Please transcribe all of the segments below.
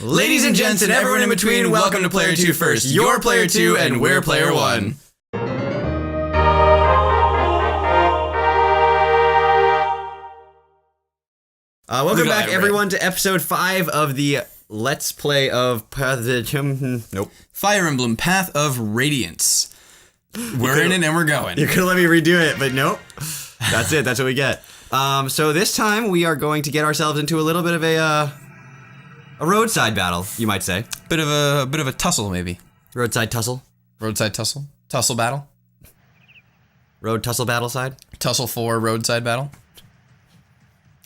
Ladies and gents and everyone in between, welcome to PlayerTwoFirst. You're Player 2 and we're Player 1. Welcome back, everyone, to episode 5 of the Let's Play of Fire Emblem Path of Radiance. We're in it and we're going. You could let me redo it, but nope. That's it. That's what we get. So this time we are going to get ourselves into a little bit of a roadside battle, you might say. Bit of a tussle, maybe. Roadside tussle. Roadside tussle. Tussle battle. Road tussle battle side. Tussle 4 roadside battle.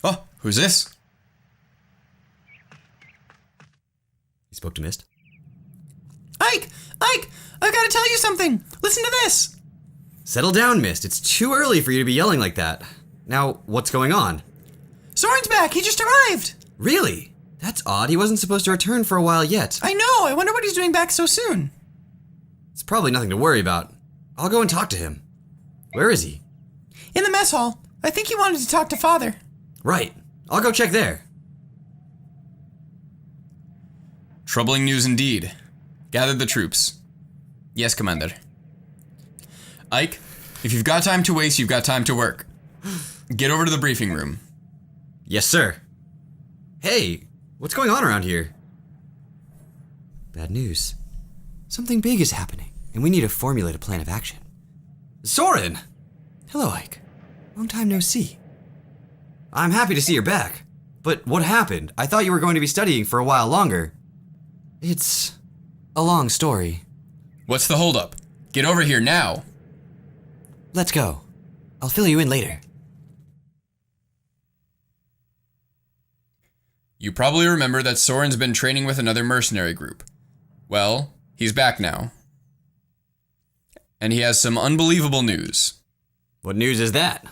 Oh, who's this? He spoke to Mist. Ike, I've got to tell you something. Listen to this. Settle down, Mist. It's too early for you to be yelling like that. Now, what's going on? Soren's back. He just arrived. Really? That's odd. He wasn't supposed to return for a while yet. I know. I wonder what he's doing back so soon. It's probably nothing to worry about. I'll go and talk to him. Where is he? In the mess hall. I think he wanted to talk to Father. Right. I'll go check there. Troubling news indeed. Gather the troops. Yes, Commander. Ike, if you've got time to waste, you've got time to work. Get over to the briefing room. Yes, sir. Hey, what's going on around here? Bad news. Something big is happening, and we need to formulate a plan of action. Soren! Hello, Ike. Long time no see. I'm happy to see you're back. But what happened? I thought you were going to be studying for a while longer. It's a long story. What's the holdup? Get over here now. Let's go. I'll fill you in later. You probably remember that Soren's been training with another mercenary group. Well, he's back now. And he has some unbelievable news. What news is that?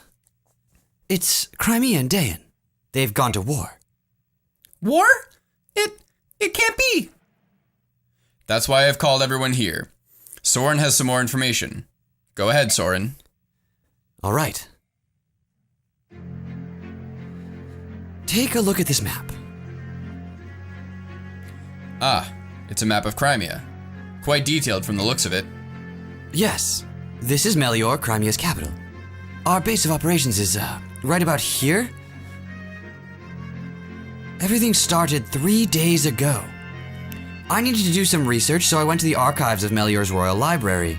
It's Crimea and Dayan. They've gone to war. War? It can't be. That's why I've called everyone here. Soren has some more information. Go ahead, Soren. All right. Take a look at this map. Ah, it's a map of Crimea. Quite detailed from the looks of it. Yes, this is Melior, Crimea's capital. Our base of operations is, right about here. Everything started 3 days ago. I needed to do some research, so I went to the archives of Melior's royal library.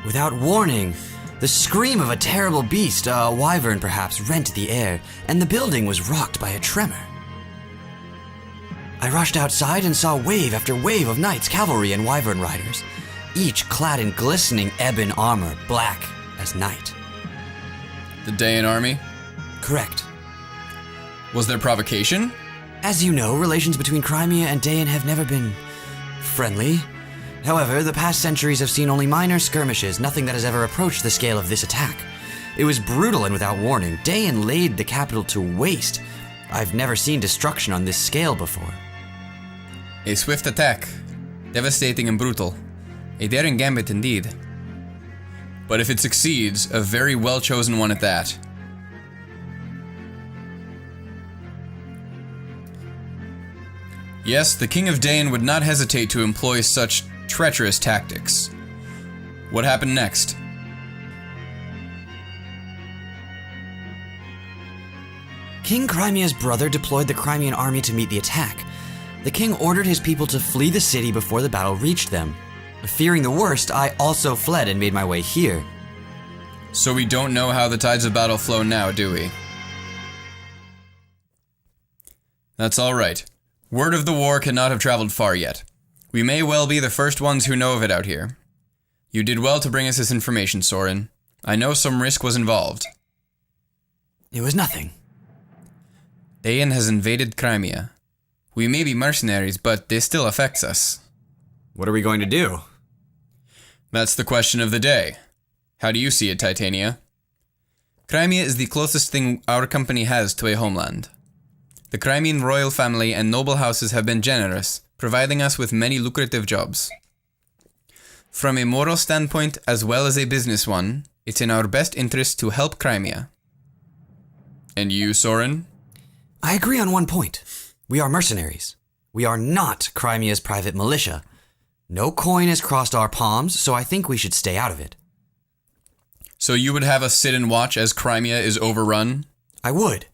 Without warning, the scream of a terrible beast, a wyvern perhaps, rent the air, and the building was rocked by a tremor. I rushed outside and saw wave after wave of knights, cavalry, and wyvern riders, each clad in glistening ebon armor, black as night. The Dayan army? Correct. Was there provocation? As you know, relations between Crimea and Dayan have never been friendly. However, the past centuries have seen only minor skirmishes, nothing that has ever approached the scale of this attack. It was brutal and without warning. Dayan laid the capital to waste. I've never seen destruction on this scale before. A swift attack. Devastating and brutal. A daring gambit indeed. But if it succeeds, a very well-chosen one at that. Yes, the King of Dayan would not hesitate to employ such treacherous tactics. What happened next? King Crimea's brother deployed the Crimean army to meet the attack. The king ordered his people to flee the city before the battle reached them. Fearing the worst, I also fled and made my way here. So we don't know how the tides of battle flow now, do we? That's all right. Word of the war cannot have traveled far yet. We may well be the first ones who know of it out here. You did well to bring us this information, Soren. I know some risk was involved. It was nothing. Dayan has invaded Crimea. We may be mercenaries, but this still affects us. What are we going to do? That's the question of the day. How do you see it, Titania? Crimea is the closest thing our company has to a homeland. The Crimean royal family and noble houses have been generous, providing us with many lucrative jobs. From a moral standpoint as well as a business one, it's in our best interest to help Crimea. And you, Soren? I agree on one point. We are mercenaries. We are not Crimea's private militia. No coin has crossed our palms, so I think we should stay out of it. So you would have us sit and watch as Crimea is overrun? I would.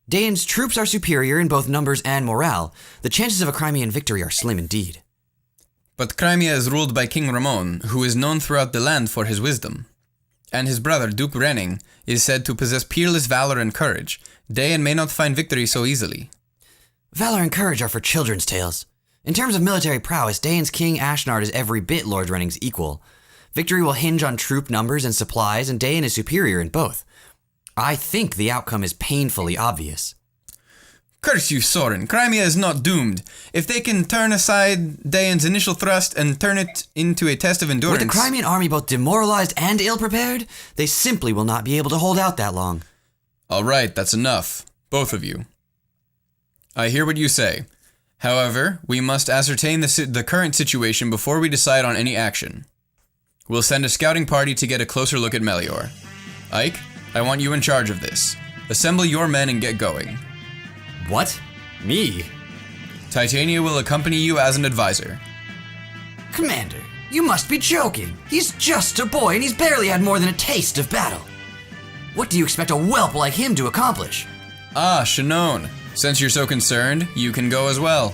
Daeon's troops are superior in both numbers and morale. The chances of a Crimean victory are slim indeed. But Crimea is ruled by King Ramon, who is known throughout the land for his wisdom. And his brother, Duke Renning, is said to possess peerless valor and courage. Daeon may not find victory so easily. Valor and courage are for children's tales. In terms of military prowess, Daeon's King Ashnard is every bit Lord Renning's equal. Victory will hinge on troop numbers and supplies, and Daeon is superior in both. I think the outcome is painfully obvious. Curse you, Soren. Crimea is not doomed. If they can turn aside Daeon's initial thrust and turn it into a test of endurance... With the Crimean army both demoralized and ill-prepared, they simply will not be able to hold out that long. All right, that's enough. Both of you. I hear what you say. However, we must ascertain the current situation before we decide on any action. We'll send a scouting party to get a closer look at Melior. Ike, I want you in charge of this. Assemble your men and get going. What? Me? Titania will accompany you as an advisor. Commander, you must be joking. He's just a boy and he's barely had more than a taste of battle. What do you expect a whelp like him to accomplish? Ah, Shannon. Since you're so concerned, you can go as well.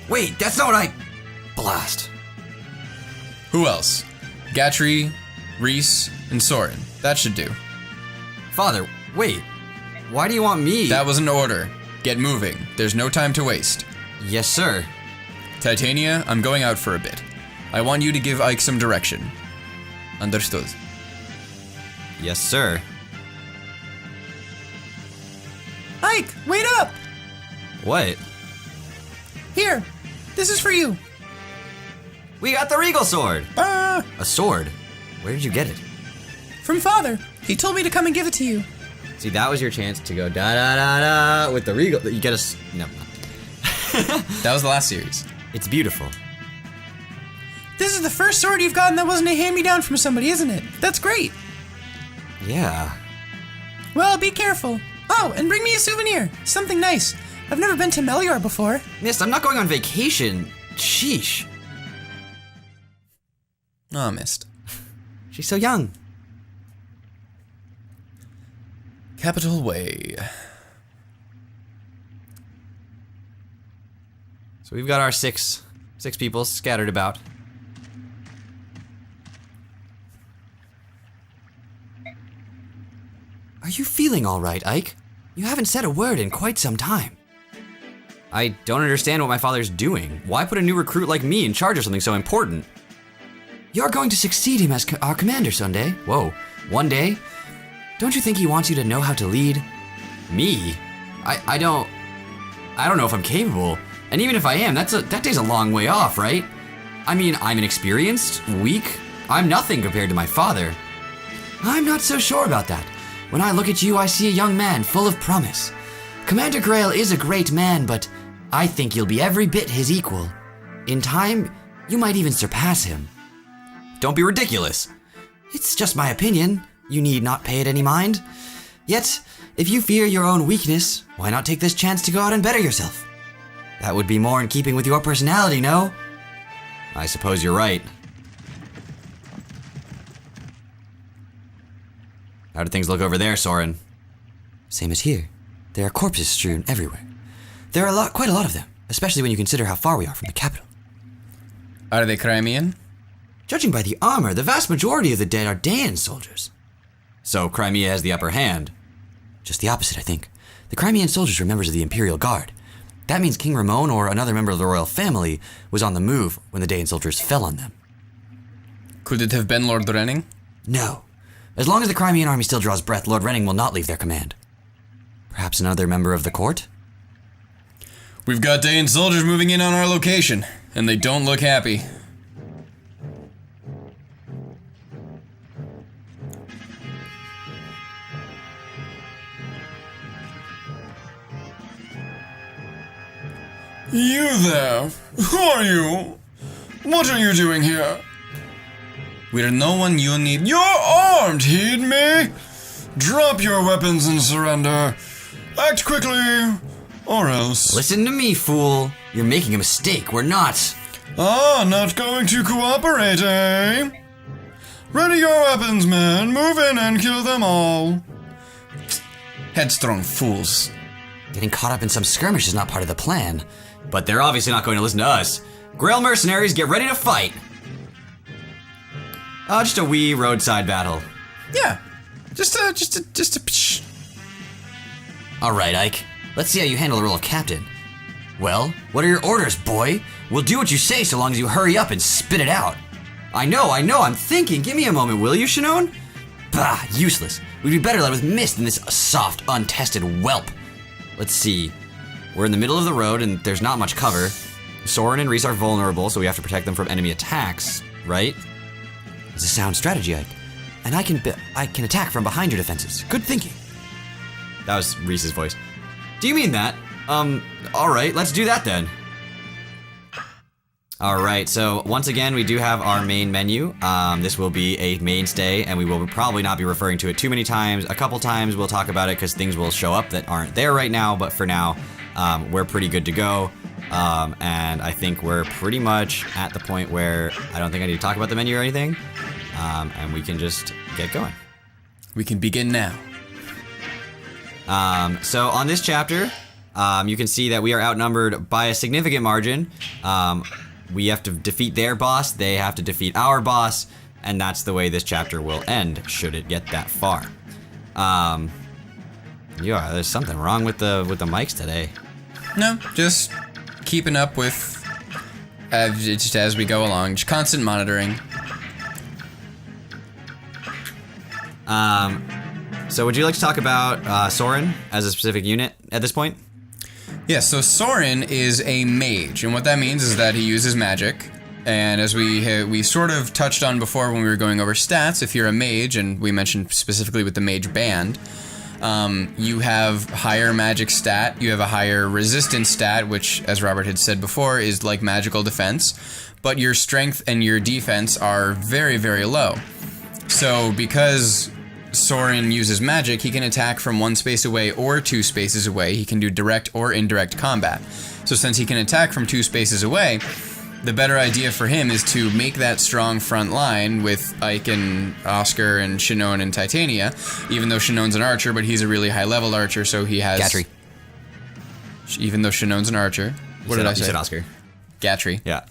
Wait, that's not what I... Blast. Who else? Gatry, Reese, and Soren. That should do. Father, wait. Why do you want me? That was an order. Get moving. There's no time to waste. Yes, sir. Titania, I'm going out for a bit. I want you to give Ike some direction. Understood. Yes, sir. Ike, wait up! What? Here, this is for you. We got the Regal Sword! Ah, A sword? Where did you get it? from Father. He told me to come and give it to you. See, that was your chance to go da-da-da-da with the Regal... You get a... No. That was the last series. It's beautiful. This is the first sword you've gotten that wasn't a hand-me-down from somebody, isn't it? That's great. Yeah. Well, be careful. Oh, and bring me a souvenir. Something nice. I've never been to Melior before. Mist, I'm not going on vacation. Sheesh. Oh, missed. She's so young. Capital Way. So we've got our six people scattered about. Are you feeling all right, Ike? You haven't said a word in quite some time. I don't understand what my father's doing. Why put a new recruit like me in charge of something so important? You're going to succeed him as our commander someday. Whoa, one day? Don't you think he wants you to know how to lead? Me? I don't know if I'm capable. And even if I am, that day's a long way off, right? I mean, I'm inexperienced, weak. I'm nothing compared to my father. I'm not so sure about that. When I look at you, I see a young man full of promise. Commander Grail is a great man, but I think you'll be every bit his equal. In time, you might even surpass him. Don't be ridiculous. It's just my opinion. You need not pay it any mind. Yet, if you fear your own weakness, why not take this chance to go out and better yourself? That would be more in keeping with your personality, no? I suppose you're right. How do things look over there, Soren? Same as here. There are corpses strewn everywhere. There are quite a lot of them, especially when you consider how far we are from the capital. Are they Crimean? Judging by the armor, the vast majority of the dead are Daeon soldiers. So Crimea has the upper hand. Just the opposite, I think. The Crimean soldiers were members of the Imperial Guard. That means King Ramon or another member of the royal family was on the move when the Daeon soldiers fell on them. Could it have been Lord Renning? No. As long as the Crimean army still draws breath, Lord Renning will not leave their command. Perhaps another member of the court? We've got Daeon soldiers moving in on our location, and they don't look happy. You there? Who are you? What are you doing here? We're no one you need. You're armed, heed me! Drop your weapons and surrender. Act quickly, Or else. Listen to me, fool. You're making a mistake. We're not. Ah, not going to cooperate, eh? Ready your weapons, men. Move in and kill them all. Headstrong fools. Getting caught up in some skirmish is not part of the plan. But they're obviously not going to listen to us. Grail mercenaries, get ready to fight. Just a wee roadside battle. Yeah. Just a psh. All right, Ike. Let's see how you handle the role of captain. Well, what are your orders, boy? We'll do what you say so long as you hurry up and spit it out. I know, I'm thinking. Give me a moment, will you, Shannon? Bah, useless. We'd be better led with mist than this soft, untested whelp. Let's see. We're in the middle of the road and there's not much cover. Soren and Reese are vulnerable, so we have to protect them from enemy attacks, right? It's a sound strategy, Ike. And I can attack from behind your defenses. Good thinking. That was Reese's voice. Do you mean that? Alright, let's do that then. Alright, so once again, we do have our main menu. This will be a mainstay, and we will probably not be referring to it too many times. A couple times we'll talk about it because things will show up that aren't there right now, but for now, we're pretty good to go. And I think we're pretty much at the point where I don't think I need to talk about the menu or anything. And we can just get going. We can begin now. So on this chapter, you can see that we are outnumbered by a significant margin. We have to defeat their boss, they have to defeat our boss, and that's the way this chapter will end, should it get that far. Yeah, there's something wrong with the mics today. No, just keeping up with just as we go along, just constant monitoring. So would you like to talk about Soren as a specific unit at this point? Yeah, so Soren is a mage, and what that means is that he uses magic. And as we sort of touched on before when we were going over stats, if you're a mage, and we mentioned specifically with the mage band, you have higher magic stat, you have a higher resistance stat, which, as Robert had said before, is like magical defense, but your strength and your defense are very, very low. So because Soren uses magic, he can attack from 1 space away or 2 spaces away. He can do direct or indirect combat. So since he can attack from 2 spaces away, the better idea for him is to make that strong front line with Ike and Oscar and Shannon and Titania, even though Shannon's an archer, but he's a really high level archer, so he has... Gatry. Even though Shannon's an archer. What did I say? You said Oscar. Gatry. Yeah.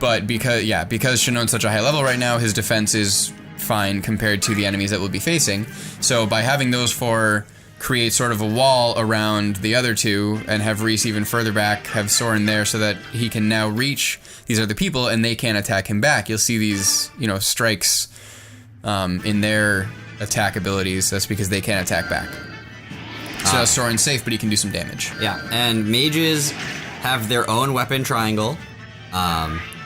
But because Shannon's such a high level right now, his defense is fine compared to the enemies that we'll be facing. So by having those 4 create sort of a wall around the other 2 and have Reese even further back, have Soren there so that he can now reach these other people and they can't attack him back. You'll see these, strikes in their attack abilities. That's because they can't attack back. So Soren's safe, but he can do some damage. Yeah, and mages have their own weapon triangle.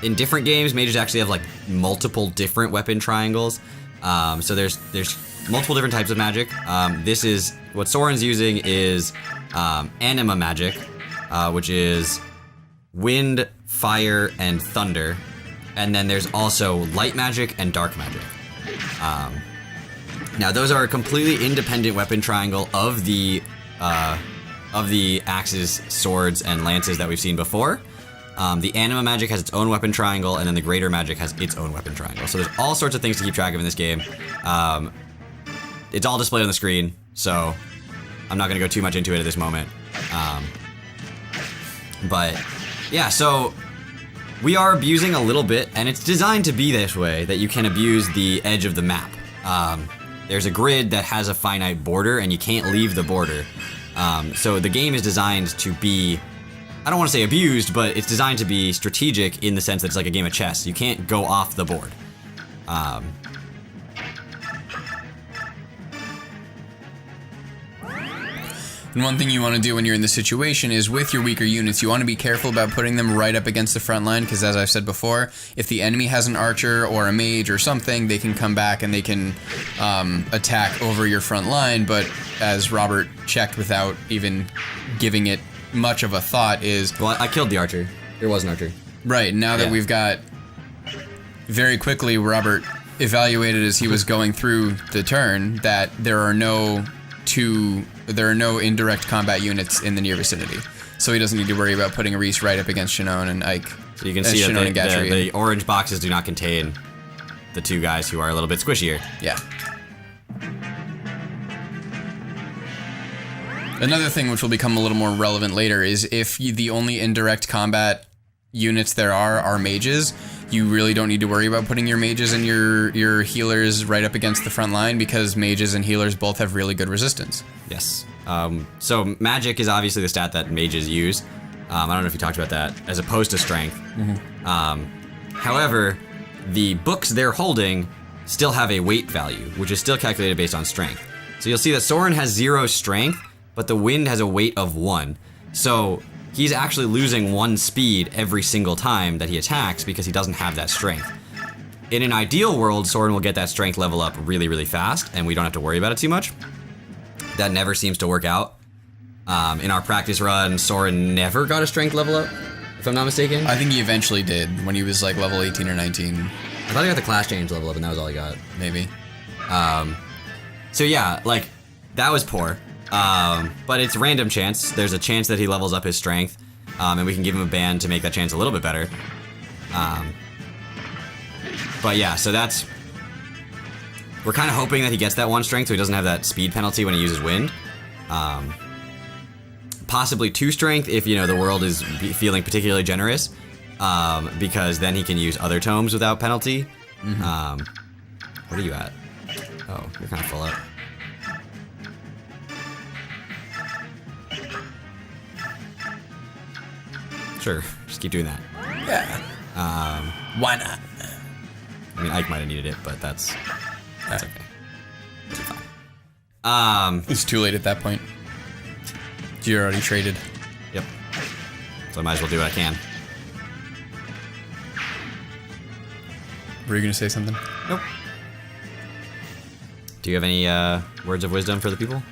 In different games, mages actually have like multiple different weapon triangles. So there's multiple different types of magic. This is what Soren's using is anima magic, which is wind, fire, and thunder. And then there's also light magic and dark magic. Now those are a completely independent weapon triangle of the axes, swords, and lances that we've seen before. The anima magic has its own weapon triangle, and then the greater magic has its own weapon triangle. So there's all sorts of things to keep track of in this game. It's all displayed on the screen, so I'm not going to go too much into it at this moment. But yeah, so we are abusing a little bit, and it's designed to be this way, that you can abuse the edge of the map. There's a grid that has a finite border, and you can't leave the border. So the game is designed to be, I don't want to say abused, but it's designed to be strategic in the sense that it's like a game of chess. You can't go off the board. And one thing you want to do when you're in this situation is with your weaker units, you want to be careful about putting them right up against the front line, because as I've said before, if the enemy has an archer or a mage or something, they can come back and they can attack over your front line. But as Robert checked without even giving it much of a thought is... Well, I killed the archer. There was an archer. Right, now that we've got... Very quickly, Robert evaluated as he was going through the turn that there are no no indirect combat units in the near vicinity. So he doesn't need to worry about putting Reese right up against Shinon and Ike. So you can see that the orange boxes do not contain the two guys who are a little bit squishier. Yeah. Another thing which will become a little more relevant later is if the only indirect combat units there are mages, you really don't need to worry about putting your mages and your healers right up against the front line because mages and healers both have really good resistance. Yes. So magic is obviously the stat that mages use. I don't know if you talked about that, as opposed to strength. However, the books they're holding still have a weight value, which is still calculated based on strength. So you'll see that Soren has 0 strength, but the wind has a weight of 1. So he's actually losing 1 speed every single time that he attacks because he doesn't have that strength. In an ideal world, Soren will get that strength level up really, really fast, and we don't have to worry about it too much. That never seems to work out. In our practice run, Soren never got a strength level up, if I'm not mistaken. I think he eventually did when he was like level 18 or 19. I thought he got the class change level up, and that was all he got. Maybe. So yeah, like, that was poor. But it's random chance. There's a chance that he levels up his strength, and we can give him a band to make that chance a little bit better. But yeah, so that's... We're kind of hoping that he gets that 1 strength so he doesn't have that speed penalty when he uses wind. Possibly 2 strength if, the world is feeling particularly generous, because then he can use other tomes without penalty. What are you at? Oh, you're kind of full up. Sure, just keep doing that. Yeah. Why not? I mean, Ike might have needed it, but that's okay. It'll be fine. It's too late at that point. You're already traded. Yep. So I might as well do what I can. Were you gonna say something? Nope. Do you have any words of wisdom for the people?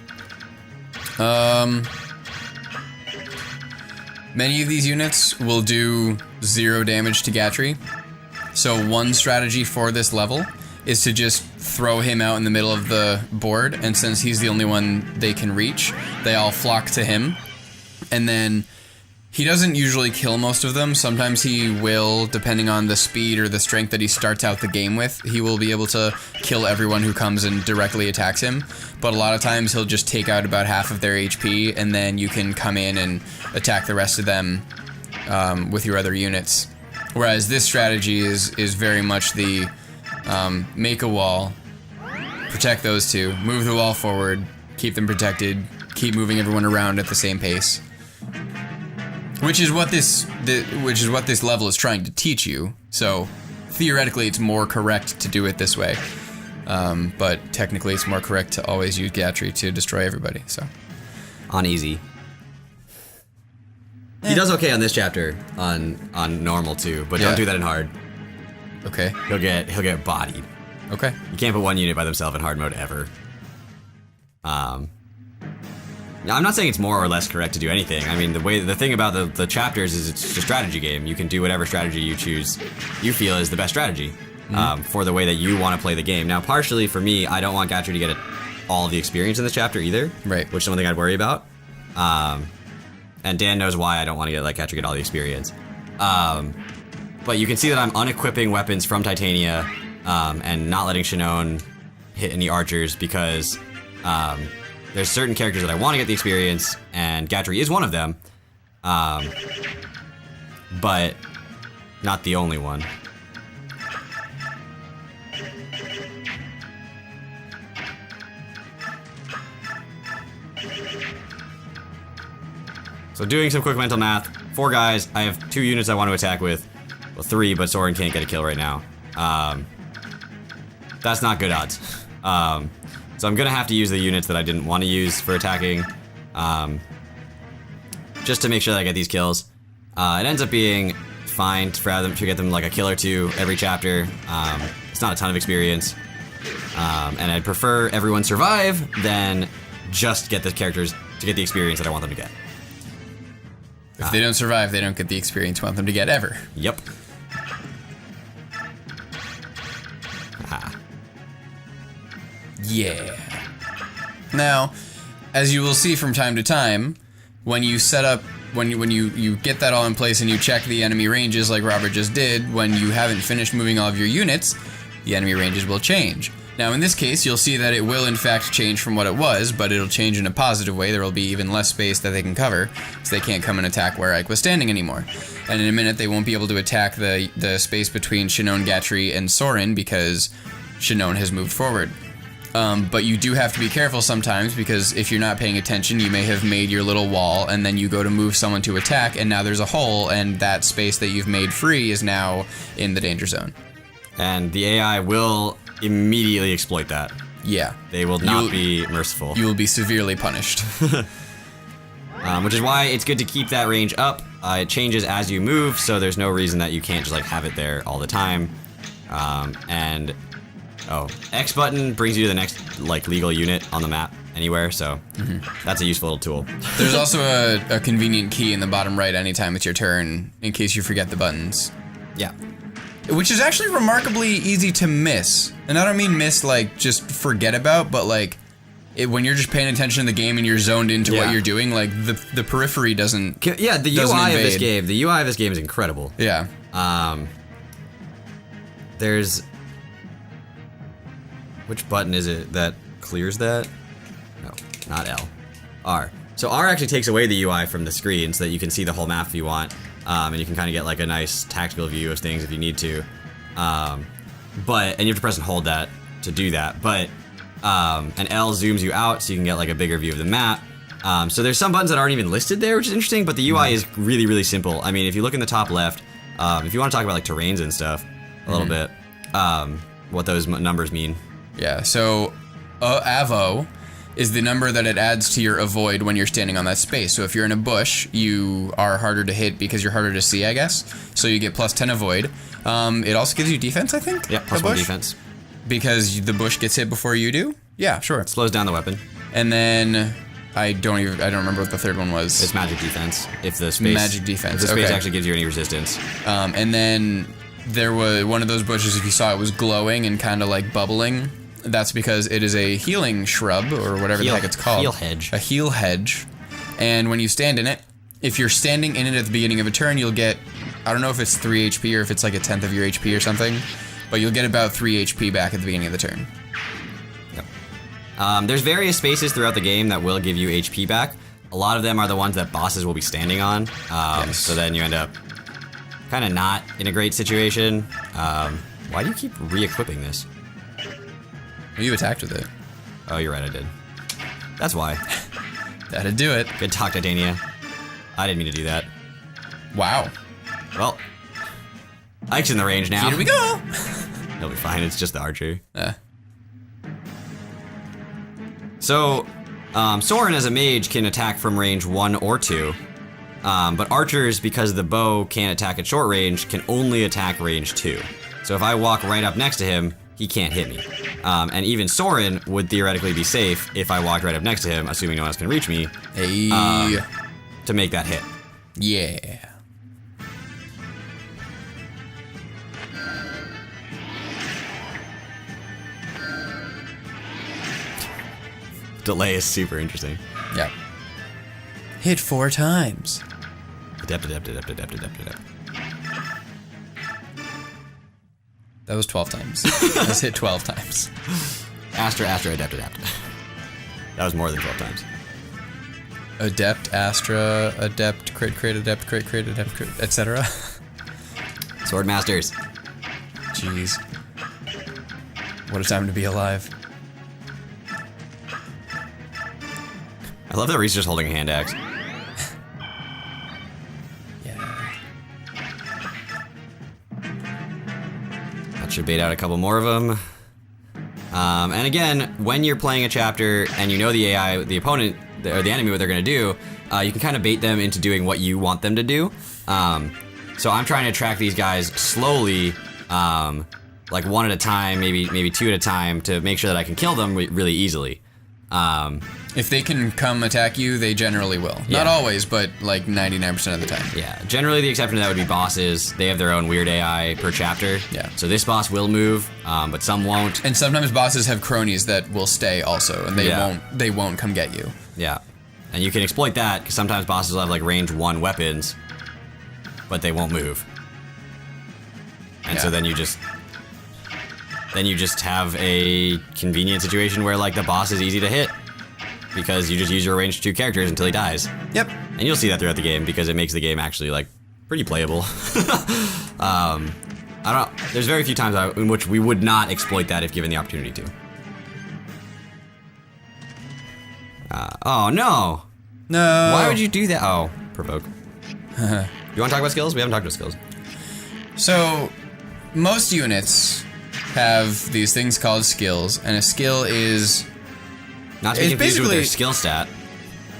Many of these units will do 0 damage to Gatry. So one strategy for this level is to just throw him out in the middle of the board, and since he's the only one they can reach, they all flock to him. And then he doesn't usually kill most of them. Sometimes he will, depending on the speed or the strength that he starts out the game with, he will be able to kill everyone who comes and directly attacks him. But a lot of times he'll just take out about half of their HP, and then you can come in and attack the rest of them with your other units. Whereas this strategy is very much the make a wall, protect those two, move the wall forward, keep them protected, keep moving everyone around at the same pace. Which is what this level is trying to teach you. So theoretically, it's more correct to do it this way, but technically, it's more correct to always use Gatry to destroy everybody. So on easy. He does okay on this chapter on normal too, but don't do that in hard. Okay. He'll get bodied. Okay. You can't put one unit by themselves in hard mode ever. I'm not saying it's more or less correct to do anything. I mean, the thing about the chapters is it's a strategy game. You can do whatever strategy you choose, you feel is the best strategy for the way that you want to play the game. Now, partially for me, I don't want Gatry to get all of the experience in this chapter either, right? Which is one thing I'd worry about. And Dan knows why I don't want to let Gatry get all the experience. But you can see that I'm unequipping weapons from Titania and not letting Shinon hit any archers because there's certain characters that I want to get the experience, and Gatry is one of them, but not the only one. So doing some quick mental math, 4 guys, I have 2 units I want to attack with. Well, 3, but Soren can't get a kill right now. That's not good odds. So I'm gonna have to use the units that I didn't want to use for attacking, just to make sure that I get these kills. It ends up being fine to get them like a kill or 2 every chapter. It's not a ton of experience, and I'd prefer everyone survive than just get the characters to get the experience that I want them to get. If they don't survive, they don't get the experience you want them to get ever. Yep. Aha. Yeah. Now, as you will see from time to time, when you set up, when you get that all in place and you check the enemy ranges like Robert just did, when you haven't finished moving all of your units, the enemy ranges will change. Now in this case, you'll see that it will in fact change from what it was, but it'll change in a positive way. There will be even less space that they can cover, so they can't come and attack where Ike was standing anymore. And in a minute, they won't be able to attack the space between Shinon, Gatry, and Soren because Shinon has moved forward. But you do have to be careful sometimes, because if you're not paying attention, you may have made your little wall, and then you go to move someone to attack, and now there's a hole, and that space that you've made free is now in the danger zone. And the AI will immediately exploit that. Yeah. They will not be merciful. You will be severely punished. Which is why it's good to keep that range up. It changes as you move, so there's no reason that you can't just like have it there all the time. X button brings you to the next like legal unit on the map anywhere, so that's a useful little tool. There's also a convenient key in the bottom right anytime it's your turn, in case you forget the buttons. Yeah. Which is actually remarkably easy to miss. And I don't mean miss like just forget about, but like when you're just paying attention to the game and you're zoned into what you're doing, like the periphery doesn't. Yeah, the UI of this game. The UI of this game is incredible. Yeah. There's which button is it that clears that? No, not L. R. So R actually takes away the UI from the screen so that you can see the whole map if you want. And you can kind of get like a nice tactical view of things if you need to. And you have to press and hold that to do that. But, and L zooms you out so you can get like a bigger view of the map. So there's some buttons that aren't even listed there, which is interesting, but the UI is really, really simple. I mean, if you look in the top left, if you want to talk about like terrains and stuff a little bit, what those numbers mean. Yeah, so AVO is the number that it adds to your avoid when you're standing on that space. So if you're in a bush, you are harder to hit because you're harder to see, I guess. So you get plus 10 avoid. It also gives you defense, I think? Yeah, plus 1 defense. Because the bush gets hit before you do? Yeah, sure. It slows down the weapon. And then I don't remember what the third one was. It's magic defense. If the space actually gives you any resistance. And then there was one of those bushes, if you saw it was glowing and kind of like bubbling. That's because it is a healing shrub, or whatever the heck it's called. Heal hedge. A heal hedge. And when you stand in it, if you're standing in it at the beginning of a turn, you'll get, I don't know if it's 3 HP or if it's like a 10th of your HP or something, but you'll get about 3 HP back at the beginning of the turn. Yep. There's various spaces throughout the game that will give you HP back. A lot of them are the ones that bosses will be standing on. Yes. So then you end up kind of not in a great situation. Why do you keep re-equipping this? You attacked with it. Oh, you're right, I did. That's why. That'd do it. Good talk, Titania. I didn't mean to do that. Wow. Well, Ike's in the range now. Here we go. He'll be fine, it's just the archer. So, Soren as a mage can attack from range 1 or 2. But archers, because the bow can't attack at short range, can only attack range 2. So if I walk right up next to him, he can't hit me. And even Soren would theoretically be safe if I walked right up next to him, assuming no one else can reach me, to make that hit. Yeah. Delay is super interesting. Yeah. Hit 4 times. Adept. That was 12 times. Let's hit 12 times. Astra, adept. That was more than 12 times. Adept, Astra, adept, crit, adept, crit, adept, crit, etc. Sword Masters. Jeez. What a time to be alive. I love that Reese is just holding a hand axe. Yeah. That should bait out a couple more of them. And again, when you're playing a chapter and you know the AI, the opponent, or the enemy, what they're going to do, you can kind of bait them into doing what you want them to do. So I'm trying to track these guys slowly, like 1 at a time, maybe 2 at a time, to make sure that I can kill them really easily. If they can come attack you, they generally will. Yeah. Not always, but like 99% of the time. Yeah, generally the exception to that would be bosses. They have their own weird AI per chapter. Yeah. So this boss will move, but some won't. And sometimes bosses have cronies that will stay also, and they won't come get you. Yeah. And you can exploit that, because sometimes bosses will have like range 1 weapons, but they won't move. And so then you just have a convenient situation where like the boss is easy to hit, because you just use your range 2 characters until he dies. Yep. And you'll see that throughout the game, because it makes the game actually like pretty playable. I don't. There's very few times in which we would not exploit that if given the opportunity to. Oh no! No. Why would you do that? Oh, provoke. You want to talk about skills? We haven't talked about skills. So, most units have these things called skills, and a skill is Not to be It's confused with their basically- skill stat.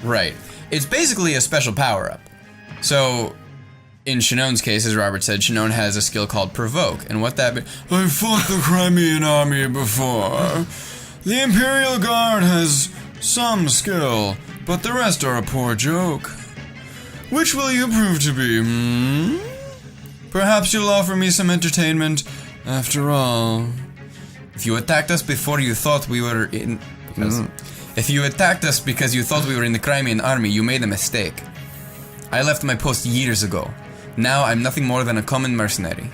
right. It's basically a special power-up. So, in Shannon's case, as Robert said, Shannon has a skill called Provoke, and what that... I fought the Crimean army before. The Imperial Guard has some skill, but the rest are a poor joke. Which will you prove to be, Perhaps you'll offer me some entertainment, after all. If you attacked us before you thought we were in... If you attacked us because you thought we were in the Crimean army, you made a mistake. I left my post years ago. Now I'm nothing more than a common mercenary.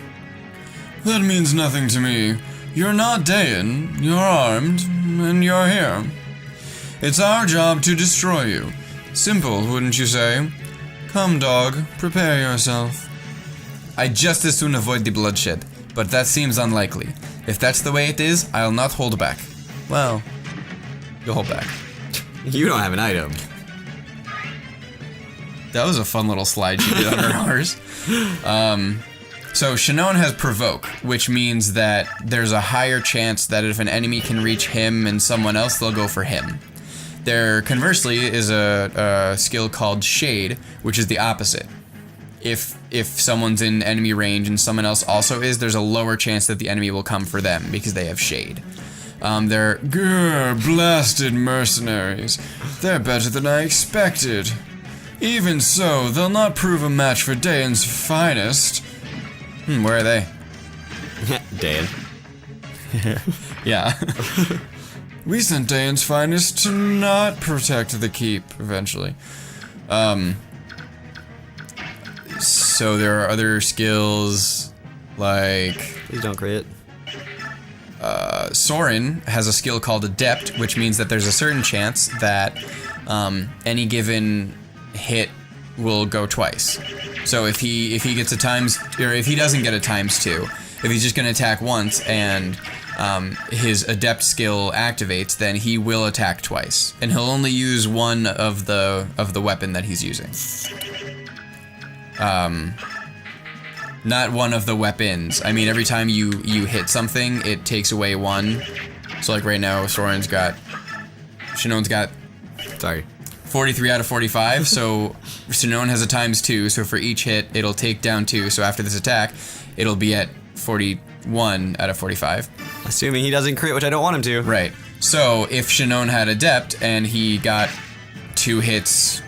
That means nothing to me. You're not Dayan, you're armed, and you're here. It's our job to destroy you. Simple, wouldn't you say? Come, dog, prepare yourself. I'd just as soon avoid the bloodshed, but that seems unlikely. If that's the way it is, I'll not hold back. Well, you'll hold back. You don't have an item. That was a fun little slide she did on her horse. So Shannon has Provoke, which means that there's a higher chance that if an enemy can reach him and someone else, they'll go for him. There, conversely, is a skill called Shade, which is the opposite. If someone's in enemy range and someone else also is, there's a lower chance that the enemy will come for them because they have Shade. They're Grr, blasted mercenaries. They're better than I expected. Even so, they'll not prove a match for Dayan's finest. where are they? Dan. Yeah. We sent Dayan's finest to not protect the keep, eventually. So there are other skills like Please don't crit. Soren has a skill called Adept, which means that there's a certain chance that any given hit will go twice. So if he gets a times, or if he doesn't get a times 2, if he's just going to attack once and his Adept skill activates, then he will attack twice, and he'll only use one of the weapon that he's using. Not one of the weapons. I mean, every time you hit something, it takes away 1. So like right now, Shannon's got 43 out of 45, so Shannon has a times 2, so for each hit, it'll take down 2, so after this attack, it'll be at 41 out of 45. Assuming he doesn't crit, which I don't want him to. Right. So if Shannon had Adept and he got 2 hits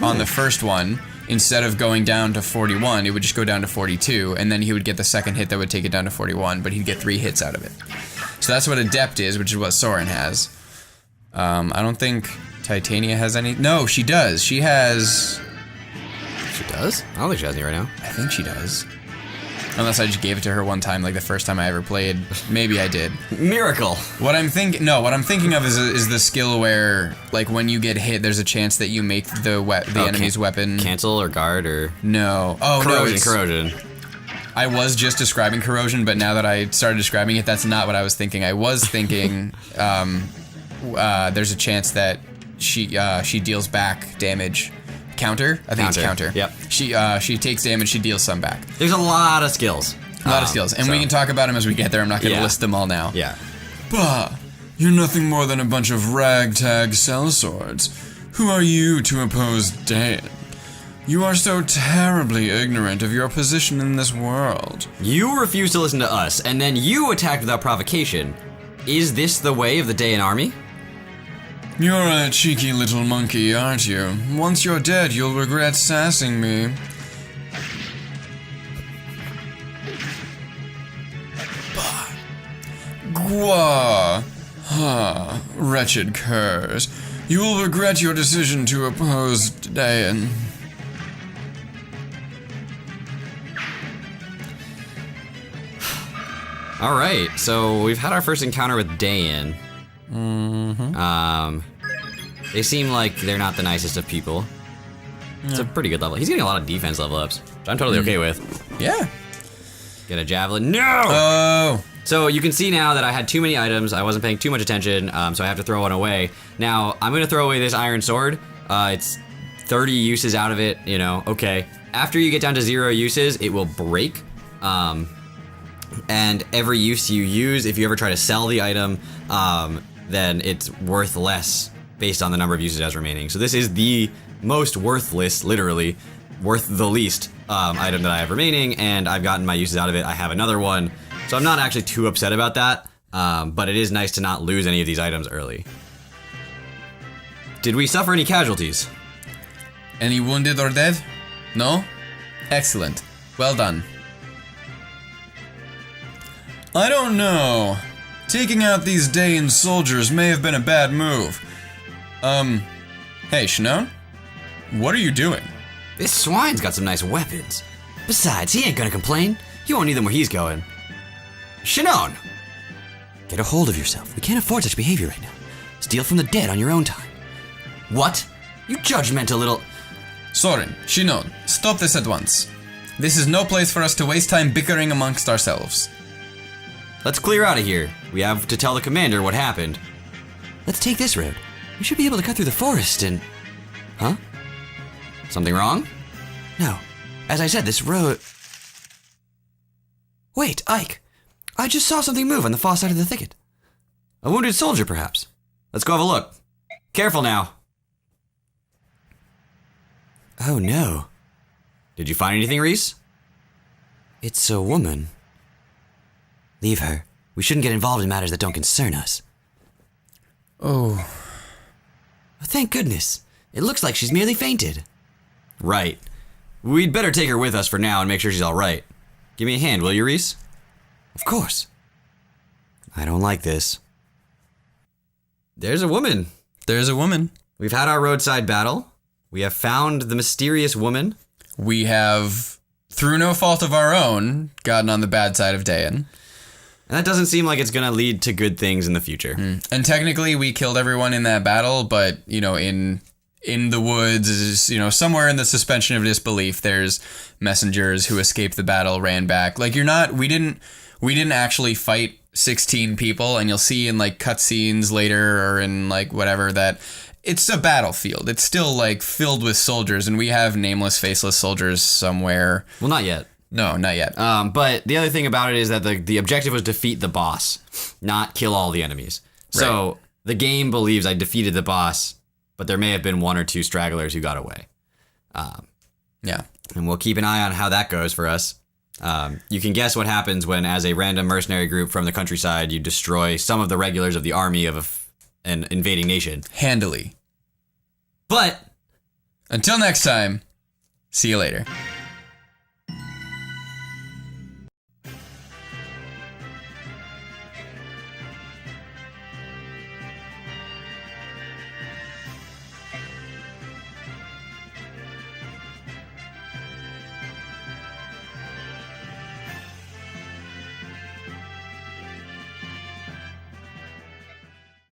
on the first one, instead of going down to 41, it would just go down to 42, and then he would get the second hit that would take it down to 41, but he'd get 3 hits out of it. So that's what Adept is, which is what Soren has. I don't think Titania has any... No, she does. She has... She does? I don't think she has any right now. I think she does. Unless I just gave it to her one time, like the first time I ever played. Maybe I did. Miracle. What I'm thinking of is the skill where, like, when you get hit, there's a chance that you make the enemy's weapon Cancel or guard or... No. Oh, Corrosion, no. corrosion. I was just describing corrosion, but now that I started describing it, that's not what I was thinking. I was thinking there's a chance that she deals back damage. Counter? I think it's counter. Yep. She takes damage, she deals some back. There's a lot of skills. A lot of skills. And we can talk about them as we get there. I'm not going to list them all now. Yeah. Bah, you're nothing more than a bunch of ragtag sellswords. Who are you to oppose Dayan? You are so terribly ignorant of your position in this world. You refuse to listen to us, and then you attacked without provocation. Is this the way of the Dayan army? You're a cheeky little monkey, aren't you? Once you're dead, you'll regret sassing me. Gwa! Ha! Wretched curs. You will regret your decision to oppose Dayan. All right, so we've had our first encounter with Dayan. They seem like they're not the nicest of people. It's a pretty good level. He's getting a lot of defense level ups, which I'm totally okay with. Yeah. Get a javelin. No! Oh. So you can see now that I had too many items. I wasn't paying too much attention, so I have to throw one away. Now, I'm gonna throw away this iron sword. It's 30 uses out of it, you know, okay. After you get down to 0 uses, it will break. And every use you use, if you ever try to sell the item, then it's worth less based on the number of uses as remaining. So this is the most worthless, literally, worth the least item that I have remaining, and I've gotten my uses out of it. I have another one, so I'm not actually too upset about that, but it is nice to not lose any of these items early. Did we suffer any casualties? Any wounded or dead? No? Excellent. Well done. I don't know. Taking out these Dayan soldiers may have been a bad move. Hey, Shinon? What are you doing? This swine's got some nice weapons. Besides, he ain't gonna complain. You won't need them where he's going. Shinon! Get a hold of yourself. We can't afford such behavior right now. Steal from the dead on your own time. What? You judgmental little... Soren, Shinon, stop this at once. This is no place for us to waste time bickering amongst ourselves. Let's clear out of here. We have to tell the commander what happened. Let's take this road. We should be able to cut through the forest and... Huh? Something wrong? No. As I said, this road... Wait, Ike. I just saw something move on the far side of the thicket. A wounded soldier, perhaps. Let's go have a look. Careful now. Oh, no. Did you find anything, Reese? It's a woman. Leave her. We shouldn't get involved in matters that don't concern us. Oh. Thank goodness. It looks like she's merely fainted. Right. We'd better take her with us for now and make sure she's alright. Give me a hand, will you, Reese? Of course. I don't like this. There's a woman. There's a woman. We've had our roadside battle. We have found the mysterious woman. We have, through no fault of our own, gotten on the bad side of Dayan. And that doesn't seem like it's gonna lead to good things in the future. And technically we killed everyone in that battle, but, you know, in the woods, you know, somewhere in the suspension of disbelief, there's messengers who escaped the battle, ran back. Like, we didn't actually fight 16 people, and you'll see in, like, cutscenes later or in, like, whatever, that it's a battlefield. It's still, like, filled with soldiers, and we have nameless, faceless soldiers somewhere. Well, not yet. No, not yet. But the other thing about it is that the objective was defeat the boss, not kill all the enemies. So Right. the game believes I defeated the boss, but there may have been 1 or 2 stragglers who got away. Yeah. And we'll keep an eye on how that goes for us. You can guess what happens when, as a random mercenary group from the countryside, you destroy some of the regulars of the army of an invading nation. Handily. But Until next time, see you later.